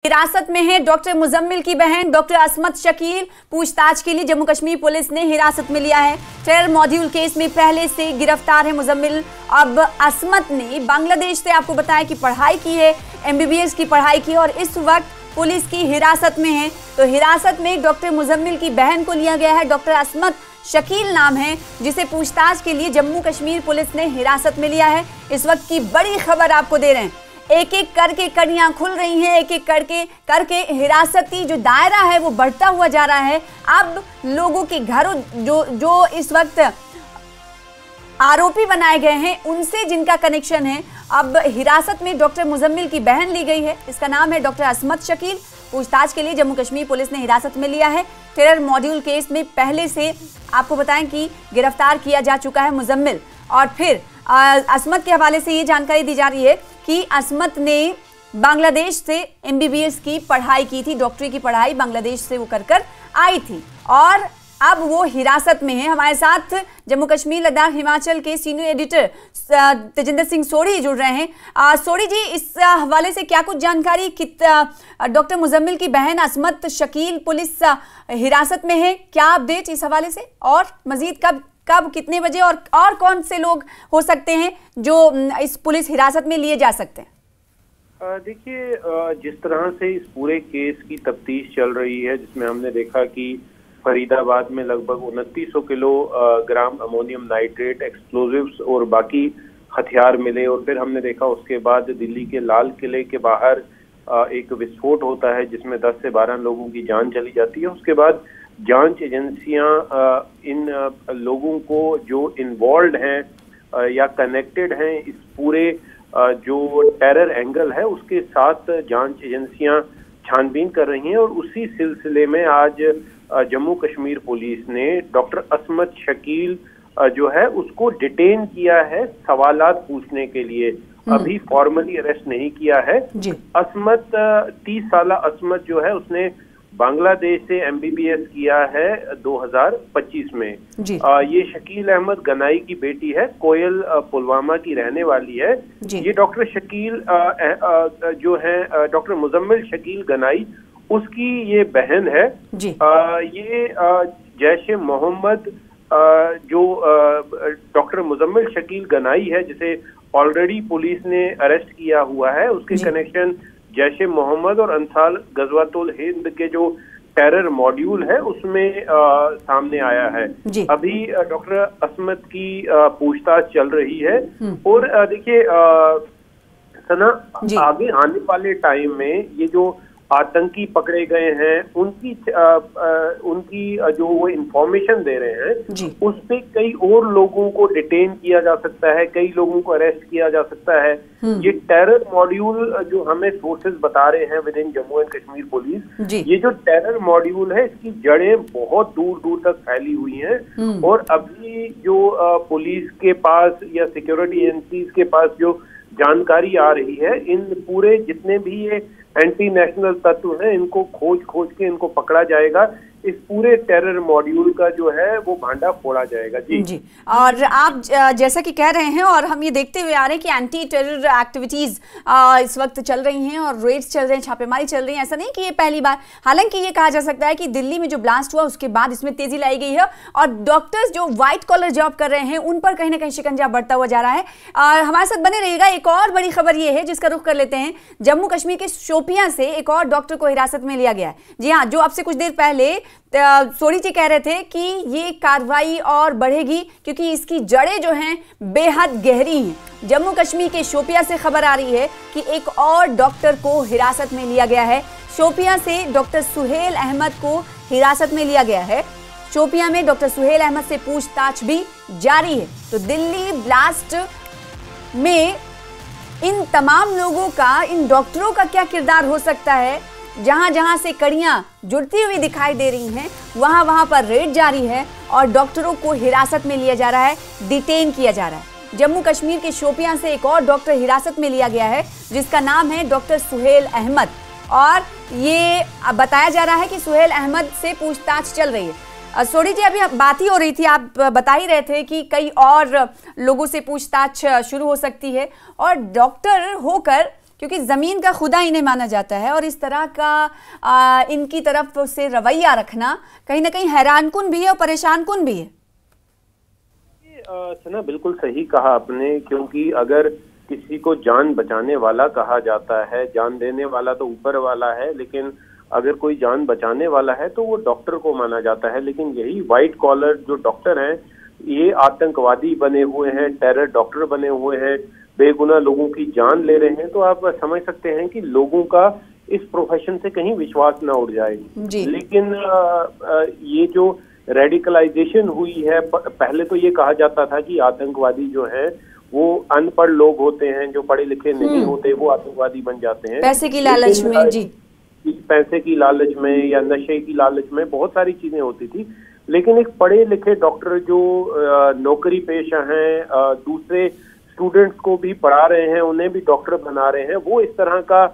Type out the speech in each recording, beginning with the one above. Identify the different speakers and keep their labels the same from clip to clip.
Speaker 1: हिरासत में है डॉक्टर मुजम्मिल की बहन डॉक्टर असमत शकील। पूछताछ के लिए जम्मू कश्मीर पुलिस ने हिरासत में लिया है। टेरर मॉड्यूल केस में पहले से गिरफ्तार है मुजम्मिल। अब असमत ने बांग्लादेश से आपको बताया कि पढ़ाई की है, MBBS की पढ़ाई की और इस वक्त पुलिस की हिरासत में है। तो हिरासत में डॉक्टर मुजम्मिल की बहन को लिया गया है। डॉक्टर असमत शकील नाम है, जिसे पूछताछ के लिए जम्मू कश्मीर पुलिस ने हिरासत में लिया है। इस वक्त की बड़ी खबर आपको दे रहे हैं। एक एक करके कड़ियां खुल रही हैं, एक एक करके हिरासती जो दायरा है वो बढ़ता हुआ जा रहा है। अब लोगों के घरों जो इस वक्त आरोपी बनाए गए हैं उनसे जिनका कनेक्शन है, अब हिरासत में डॉक्टर मुजम्मिल की बहन ली गई है। इसका नाम है डॉक्टर असमत शकील। पूछताछ के लिए जम्मू कश्मीर पुलिस ने हिरासत में लिया है। टेरर मॉड्यूल केस में पहले से आपको बताएं कि गिरफ्तार किया जा चुका है मुजम्मिल। और फिर असमत के हवाले से ये जानकारी दी जा रही है कि असमत ने बांग्लादेश से MBBS की पढ़ाई की थी, डॉक्टरी की पढ़ाई बांग्लादेश से वो कर आई थी और अब वो हिरासत में है। हमारे साथ जम्मू कश्मीर लद्दाख हिमाचल के सीनियर एडिटर तेजिंदर सिंह सोढ़ी जुड़ रहे हैं। सोढ़ी जी, इस हवाले से क्या कुछ जानकारी? डॉक्टर मुजम्मिल की बहन असमत शकील पुलिस हिरासत में है, क्या अपडेट इस हवाले से? और मजीद कब कितने बजे और कौन से लोग हो सकते हैं जो इस पुलिस हिरासत में लिए जा सकते हैं?
Speaker 2: देखिए, जिस तरह से इस पूरे केस की तफ्तीश चल रही है, जिसमें हमने देखा कि फरीदाबाद में लगभग 2900 किलोग्राम अमोनियम नाइट्रेट, एक्सप्लोजिव्स और बाकी हथियार मिले, और फिर हमने देखा उसके बाद दिल्ली के लाल किले के बाहर एक विस्फोट होता है जिसमें 10 से 12 लोगों की जान चली जाती है। उसके बाद जांच एजेंसियां इन लोगों को जो इन्वॉल्व हैं या कनेक्टेड हैं इस पूरे जो टेरर एंगल है उसके साथ जांच एजेंसियां छानबीन कर रही हैं। और उसी सिलसिले में आज जम्मू कश्मीर पुलिस ने डॉक्टर असमत शकील जो है उसको डिटेन किया है सवालात पूछने के लिए। अभी फॉर्मली अरेस्ट नहीं किया है। असमत 30 साल असमत जो है उसने बांग्लादेश से MBBS किया है 2025 में। ये शकील अहमद गनाई की बेटी है, कोयल पुलवामा की रहने वाली है। ये डॉक्टर शकील जो है डॉक्टर मुजम्मिल शकील गनाई, उसकी ये बहन है। ये जैश ए मोहम्मद जो डॉक्टर मुजम्मिल शकील गनाई है जिसे ऑलरेडी पुलिस ने अरेस्ट किया हुआ है, उसके कनेक्शन जैश ए मोहम्मद और अंसार गजवातुल हिंद के जो टेरर मॉड्यूल है उसमें सामने आया है। अभी डॉक्टर असमत की पूछताछ चल रही है। और देखिए सना, आगे आने वाले टाइम में ये जो आतंकी पकड़े गए हैं उनकी जो वो इंफॉर्मेशन दे रहे हैं उस पे कई और लोगों को डिटेन किया जा सकता है, कई लोगों को अरेस्ट किया जा सकता है। ये टेरर मॉड्यूल जो हमें सोर्सेज बता रहे हैं with in Jammu and Kashmir police, ये जो टेरर मॉड्यूल है इसकी जड़ें बहुत दूर दूर तक फैली हुई हैं। और अभी जो पुलिस के पास या सिक्योरिटी एजेंसीज के पास जो जानकारी आ रही है, इन पूरे जितने भी ये एंटी नेशनल तत्व हैं इनको खोज के इनको पकड़ा जाएगा। इस पूरे टेरर मॉड्यूल का जो है वो भांडा फोड़ा जाएगा। जी।
Speaker 1: और आप जैसा कि कह रहे हैं और हम ये देखते हुए आ रहे हैं कि एंटी टेरर एक्टिविटीज इस वक्त चल रही हैं और रेड्स चल रहे हैं, छापेमारी चल रही है। ऐसा नहीं कि ये पहली बार, हालांकि ये कहा जा सकता है कि दिल्ली में जो ब्लास्ट हुआ उसके बाद इसमें तेजी लाई गई है और डॉक्टर्स जो व्हाइट कॉलर जॉब कर रहे हैं उन पर कहीं ना कहीं शिकंजा बढ़ता हुआ जा रहा है। हमारे साथ बने रहिएगा। एक और बड़ी खबर ये है जिसका रुख कर लेते हैं। जम्मू कश्मीर के शोपियां से एक और डॉक्टर को हिरासत में लिया गया है। जी हाँ, जो आपसे कुछ देर पहले सोढ़ी जी कह रहे थे कि ये कार्रवाई और बढ़ेगी क्योंकि इसकी जड़ें जो हैं बेहद गहरी हैं। जम्मू कश्मीर के शोपियां से खबर आ रही है कि एक और डॉक्टर को हिरासत में लिया गया है। शोपियां से डॉक्टर सुहेल अहमद को हिरासत में लिया गया है। शोपियां में डॉक्टर सुहेल अहमद से पूछताछ भी जारी है। तो दिल्ली ब्लास्ट में इन तमाम लोगों का, इन डॉक्टरों का क्या किरदार हो सकता है? जहां जहां से कड़ियां जुड़ती हुई दिखाई दे रही हैं वहां पर रेड जारी है और डॉक्टरों को हिरासत में लिया जा रहा है, डिटेन किया जा रहा है। जम्मू कश्मीर के शोपियां से एक और डॉक्टर हिरासत में लिया गया है जिसका नाम है डॉक्टर सुहेल अहमद। और ये बताया जा रहा है कि सुहेल अहमद से पूछताछ चल रही है। सोढ़ी जी, अभी बात ही हो रही थी, आप बता ही रहे थे कि कई और लोगों से पूछताछ शुरू हो सकती है और डॉक्टर होकर क्योंकि जमीन का खुदा इन्हें माना जाता है और इस तरह का इनकी तरफ से रवैया रखना कहीं ना कहीं हैरानकुन भी है और परेशानकुन भी है।
Speaker 2: सना बिल्कुल सही कहा आपने, क्योंकि अगर किसी को जान बचाने वाला कहा जाता है, जान देने वाला तो ऊपर वाला है, लेकिन अगर कोई जान बचाने वाला है तो वो डॉक्टर को माना जाता है। लेकिन यही व्हाइट कॉलर जो डॉक्टर हैं ये आतंकवादी बने हुए हैं, टेरर डॉक्टर बने हुए हैं, बेगुनाह लोगों की जान ले रहे हैं। तो आप समझ सकते हैं कि लोगों का इस प्रोफेशन से कहीं विश्वास ना उड़ जाए। लेकिन ये जो रेडिकलाइजेशन हुई है, पहले तो ये कहा जाता था कि आतंकवादी जो है वो अनपढ़ लोग होते हैं, जो पढ़े लिखे नहीं होते वो आतंकवादी बन जाते हैं
Speaker 1: पैसे की लालच में। जी,
Speaker 2: पैसे की लालच में या नशे की लालच में बहुत सारी चीजें होती थी। लेकिन एक पढ़े लिखे डॉक्टर जो नौकरी पेशा हैं, दूसरे स्टूडेंट्स को भी पढ़ा रहे हैं, उन्हें भी डॉक्टर बना रहे हैं, वो इस तरह का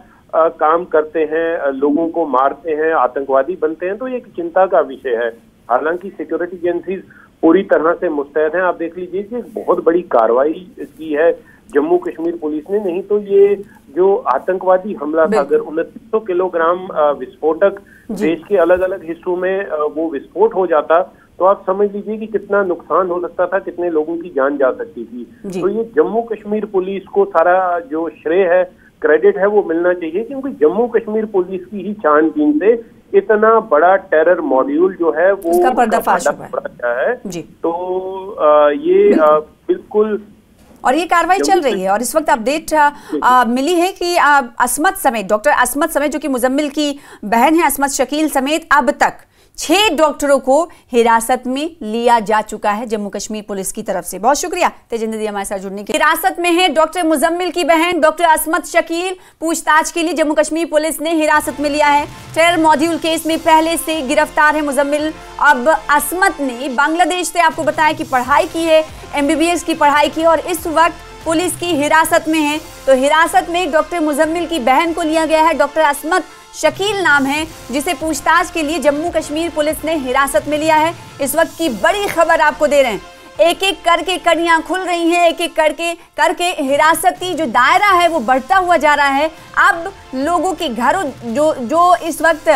Speaker 2: काम करते हैं, लोगों को मारते हैं, आतंकवादी बनते हैं, तो ये एक चिंता का विषय है। हालांकि सिक्योरिटी एजेंसीज पूरी तरह से मुस्तैद हैं। आप देख लीजिए कि बहुत बड़ी कार्रवाई की है जम्मू कश्मीर पुलिस ने। नहीं तो ये जो आतंकवादी हमला था, अगर 2900 किलोग्राम विस्फोटक देश के अलग अलग हिस्सों में वो विस्फोट हो जाता तो आप समझ लीजिए कि कितना नुकसान हो सकता था, कितने लोगों की जान जा सकती थी। तो ये जम्मू कश्मीर पुलिस को सारा जो श्रेय है, क्रेडिट है, वो मिलना चाहिए, क्योंकि जम्मू कश्मीर पुलिस की ही छानबीन से इतना बड़ा टेरर मॉड्यूल जो है वो
Speaker 1: पर्दाफाश
Speaker 2: है। तो ये बिल्कुल,
Speaker 1: और ये कार्रवाई चल रही है। और इस वक्त अपडेट मिली है कि असमत समेत, डॉक्टर असमत समेत जो कि मुजम्मिल की बहन है, असमत शकील समेत अब तक 6 डॉक्टरों को हिरासत में लिया जा चुका है जम्मू कश्मीर पुलिस की तरफ से। बहुत शुक्रिया तेजिंदर दी हमारे साथ जुड़ने के लिए। हिरासत में है डॉक्टर मुजम्मिल की बहन डॉक्टर असमत शकील। पूछताछ के लिए जम्मू कश्मीर पुलिस ने हिरासत में लिया है। टेरर मॉड्यूल केस में पहले से गिरफ्तार है मुजम्मिल। अब असमत ने बांग्लादेश से आपको बताया कि पढ़ाई की है, MBBS की पढ़ाई की, और इस वक्त पुलिस की हिरासत में है। तो हिरासत में डॉक्टर मुजम्मिल की बहन को लिया गया है, डॉक्टर असमत शकील नाम है, जिसे पूछताछ के लिए जम्मू कश्मीर पुलिस ने हिरासत में लिया है। इस वक्त की बड़ी खबर आपको दे रहे हैं, एक एक करके कड़ियां खुल रही हैं, एक एक करके हिरासती जो दायरा है वो बढ़ता हुआ जा रहा है। अब लोगों के घरों जो इस वक्त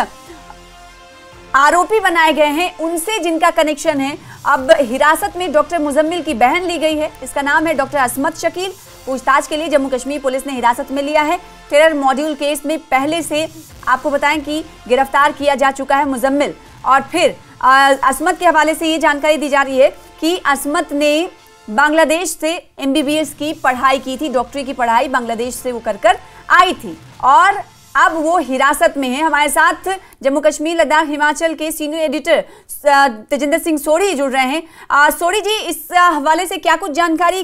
Speaker 1: आरोपी बनाए गए हैं उनसे जिनका कनेक्शन है, अब हिरासत में डॉक्टर मुजम्मिल की बहन ली गई है। इसका नाम है डॉक्टर असमत शकील। पूछताछ के लिए जम्मू कश्मीर पुलिस ने हिरासत में लिया है। टेरर मॉड्यूल केस में पहले से आपको बताएं कि गिरफ्तार किया जा चुका है मुजम्मिल। और फिर असमत के हवाले से ये जानकारी दी जा रही है कि असमत ने बांग्लादेश से MBBS की पढ़ाई की थी, डॉक्टरी की पढ़ाई बांग्लादेश से वो कर आई थी और अब वो हिरासत में है। हमारे साथ जम्मू कश्मीर लद्दाख हिमाचल के सीनियर एडिटर तेजिंदर सिंह सोढ़ी जुड़ रहे हैं। सोढ़ी जी, इस हवाले से क्या कुछ जानकारी,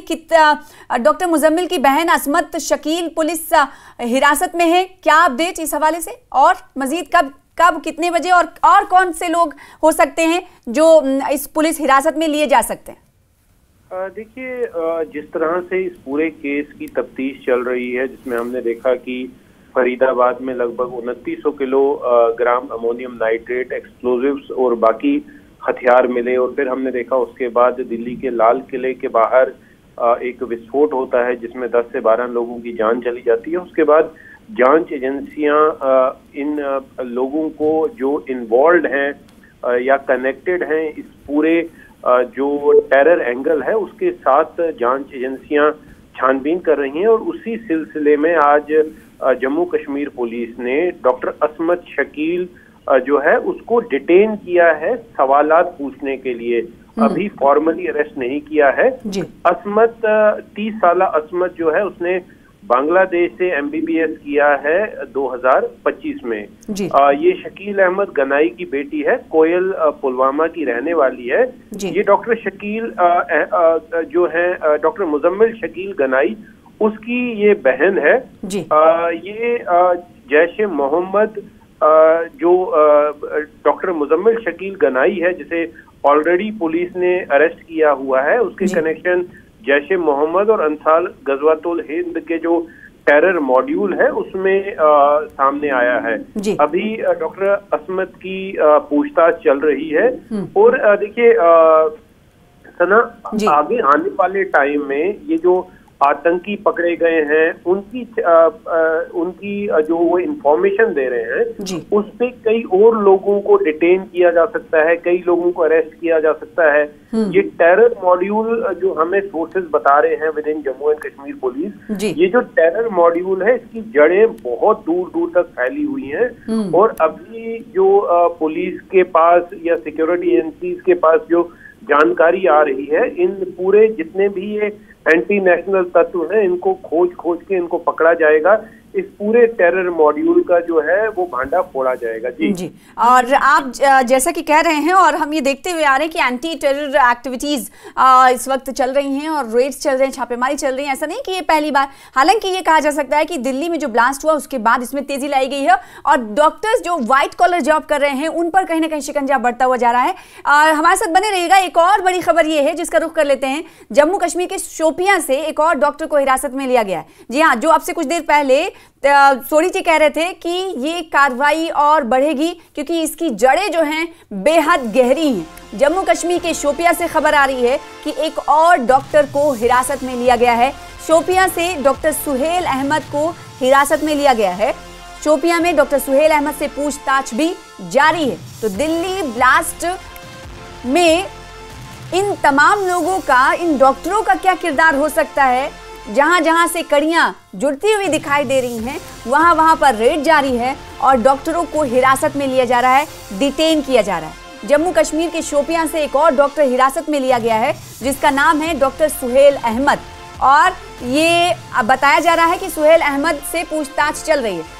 Speaker 1: डॉक्टर मुजम्मिल की बहन असमत शकील पुलिस हिरासत में है, क्या अपडेट इस हवाले से, और मजीद कब कितने बजे और कौन से लोग हो सकते हैं जो इस पुलिस हिरासत में लिए जा सकते हैं?
Speaker 2: देखिए, जिस तरह से इस पूरे केस की तफ्तीश चल रही है, जिसमें हमने देखा कि फरीदाबाद में लगभग 2900 किलोग्राम अमोनियम नाइट्रेट, एक्सप्लोजिव्स और बाकी हथियार मिले, और फिर हमने देखा उसके बाद दिल्ली के लाल किले के बाहर एक विस्फोट होता है जिसमें 10 से 12 लोगों की जान चली जाती है। उसके बाद जांच एजेंसियां इन लोगों को जो इन्वॉल्व हैं या कनेक्टेड हैं इस पूरे जो टेरर एंगल है उसके साथ जांच एजेंसियां छानबीन कर रही हैं। और उसी सिलसिले में आज जम्मू कश्मीर पुलिस ने डॉक्टर असमत शकील जो है उसको डिटेन किया है सवालात पूछने के लिए। अभी फॉर्मली अरेस्ट नहीं किया है। असमत 30 साल असमत जो है उसने बांग्लादेश से MBBS किया है 2025 में। ये शकील अहमद गनाई की बेटी है, कोयल पुलवामा की रहने वाली है। ये डॉक्टर शकील जो है डॉक्टर मुजम्मिल शकील गनाई उसकी ये बहन है। ये जैश ए मोहम्मद जो डॉक्टर मुजम्मिल शकील गनाई है जिसे ऑलरेडी पुलिस ने अरेस्ट किया हुआ है, उसके कनेक्शन जैश ए मोहम्मद और अंसार गजवातुल हिंद के जो टेरर मॉड्यूल है उसमें सामने आया है। अभी डॉक्टर असमत की पूछताछ चल रही है। और देखिए सना, आगे आने वाले टाइम में ये जो आतंकी पकड़े गए हैं, उनकी जो वो इंफॉर्मेशन दे रहे हैं उस पे कई और लोगों को डिटेन किया जा सकता है, कई लोगों को अरेस्ट किया जा सकता है। ये टेरर मॉड्यूल जो हमें सोर्सेज बता रहे हैं with in Jammu and Kashmir police, ये जो टेरर मॉड्यूल है इसकी जड़ें बहुत दूर दूर तक फैली हुई हैं और अभी जो पुलिस के पास या सिक्योरिटी एजेंसीज के पास जो जानकारी आ रही है, इन पूरे जितने भी ये एंटी नेशनल तत्व हैं इनको खोज के इनको पकड़ा जाएगा। इस पूरे टेरर मॉड्यूल का जो है वो भांडा फोड़ा जाएगा। जी।
Speaker 1: और आप जैसा कि कह रहे हैं और हम ये देखते हुए आ रहे हैं कि एंटी टेरर एक्टिविटीज इस वक्त चल रही हैं और रेड्स चल रहे हैं, छापेमारी चल रही है। ऐसा नहीं कि ये पहली बार, हालांकि ये कहा जा सकता है कि दिल्ली में जो ब्लास्ट हुआ उसके बाद इसमें तेजी लाई गई है और डॉक्टर्स जो व्हाइट कॉलर जॉब कर रहे हैं उन पर कहीं ना कहीं शिकंजा बढ़ता हुआ जा रहा है। हमारे साथ बने रहिएगा। एक और बड़ी खबर ये है जिसका रुख कर लेते हैं। जम्मू कश्मीर के शोपियां से एक और डॉक्टर को हिरासत में लिया गया है। जी हाँ, जो अब से कुछ देर पहले सोनी जी कह रहे थे कि ये कार्रवाई और बढ़ेगी क्योंकि इसकी जड़ें जो हैं बेहद गहरी हैं। जम्मू कश्मीर के शोपियां से खबर आ रही है कि एक और डॉक्टर को हिरासत में लिया गया है। शोपियां से डॉक्टर सुहेल अहमद को हिरासत में लिया गया है। शोपियां में डॉक्टर सुहेल अहमद से पूछताछ भी जारी है। तो दिल्ली ब्लास्ट में इन तमाम लोगों का, इन डॉक्टरों का क्या किरदार हो सकता है? जहां जहां से कड़ियां जुड़ती हुई दिखाई दे रही हैं वहां वहां पर रेड जारी है और डॉक्टरों को हिरासत में लिया जा रहा है, डिटेन किया जा रहा है। जम्मू कश्मीर के शोपियां से एक और डॉक्टर हिरासत में लिया गया है जिसका नाम है डॉक्टर सुहेल अहमद और ये बताया जा रहा है कि सुहेल अहमद से पूछताछ चल रही है।